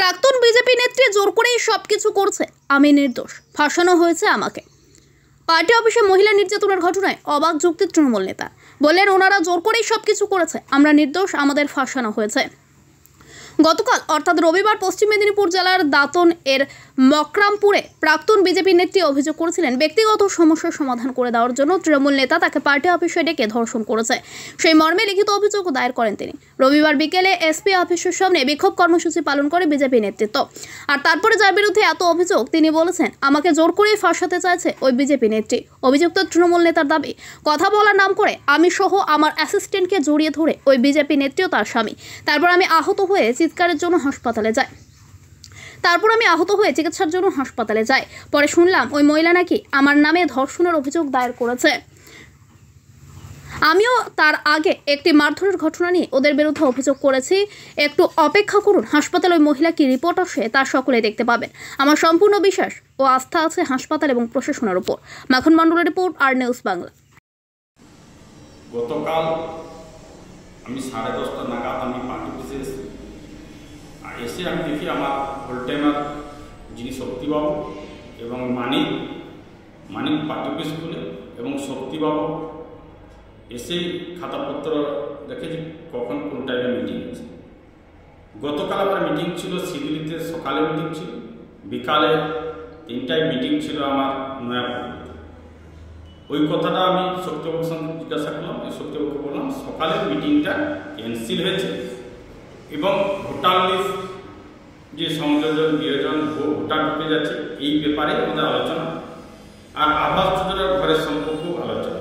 প্রাক্তন বিজেপি নেত্রী জোর করেই সবকিছু করছে, আমি নির্দোষ, ফাঁসানো হয়েছে আমাকে। পার্টি অফিসে মহিলা নির্যাতনের ঘটনায় অবাক যুক্তি তৃণমূল নেতা বললেন, ওনারা জোর করেই সবকিছু করেছে, আমরা নির্দোষ, আমাদের ফাঁসানো হয়েছে। গতকাল অর্থাৎ রবিবার পশ্চিম মেদিনীপুর জেলার দাঁতন এর মকরামপুরে প্রাক্তন বিজেপি নেত্রী অভিযোগ করেছিলেন, ব্যক্তিগত সমস্যার সমাধান করে দেওয়ার জন্য তৃণমূল নেতা তাকে পার্টি অফিসে ডেকে ধর্ষণ করেছে। সেই মর্মে লিখিত অভিযোগ দায়ের করেন তিনি। রবিবার বিকেলে এসপি অফিসের সামনে বিক্ষোভ কর্মসূচি পালন করে বিজেপি নেতৃত্ব। আর তারপরে যার বিরুদ্ধে এত অভিযোগ, তিনি বলেছেন, আমাকে জোর করেই ফাঁসাতে চাইছে ওই বিজেপি নেত্রী। অভিযুক্ত তৃণমূল নেতার দাবি, কথা বলার নাম করে আমি সহ আমার অ্যাসিস্ট্যান্টকে জড়িয়ে ধরে ওই বিজেপি নেত্রী ও তার স্বামী। তারপর আমি আহত হয়ে চিৎকারের জন্য চিকিৎসার জন্য হাসপাতালে যাই। পরে শুনলাম ওই মহিলা নাকি আমার নামে ধর্ষণের অভিযোগ দায়ের করেছে। আমিও তার আগে একটি মারধরের ঘটনা নিয়ে ওদের বিরুদ্ধে অভিযোগ করেছি। একটু অপেক্ষা করুন, হাসপাতালে ওই মহিলা কি রিপোর্ট আসে তা সকলে দেখতে পাবেন। আমার সম্পূর্ণ বিশ্বাস ও আস্থা আছে হাসপাতাল এবং প্রশাসনের উপর। মাখন মণ্ডলের রিপোর্ট, আর নিউজ বাংলা। গতকাল আমি 10:30 নাগাদ আমি পার্টি অফিসে এসে আমি দেখি আমার হোল টাইমার যিনি শক্তিবাবু এবং মানিক পার্টি অফিস খুলে এবং শক্তিবাবু এসেই খাতাপত্র দেখে যে কখন কোন টাইমে মিটিং আছে। গতকাল আমার মিটিং ছিল শিলিগুড়িতে, সকালে মিটিং ছিল, বিকালে 3টায় মিটিং ছিল আমার নয়াপল্লীতে। ওই কথাটা আমি শক্তিবাবুর সঙ্গে জিজ্ঞাসা করলাম, শক্তিবাবুকে বললাম সকালের মিটিংটা ক্যান্সেল হয়েছে এবং ভোটার লিস্ট যে সংযোজন বিয়োজন ভোটার ঢুকে যাচ্ছে এই ব্যাপারে আমাদের আলোচনা, আর আবাস যোজনার ঘরের সম্পর্কেও আলোচনা।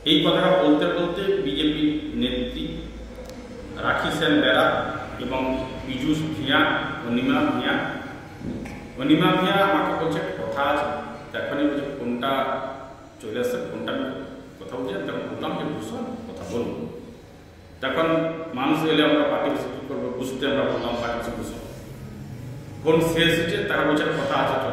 এই কথাটা বলতে বলতে বিজেপি নেত্রী রাখি সেন বেরা এবং পীযূষ ভিয়া, অনিমা ভিয়া আমাকে বলছে কথা আছে। তখনই বলছে কোনটা চলে আসে, কোনটা কথা বলছে। তখন বললাম যে ভূষণ কথা বলবো। তখন মানুষ এলে আমরা পার্টি কী করবো বুঝতে, আমরা বললাম পার্টি ভূষণ ফোন শেষ হচ্ছে, তারা বলছে কথা আছে চলে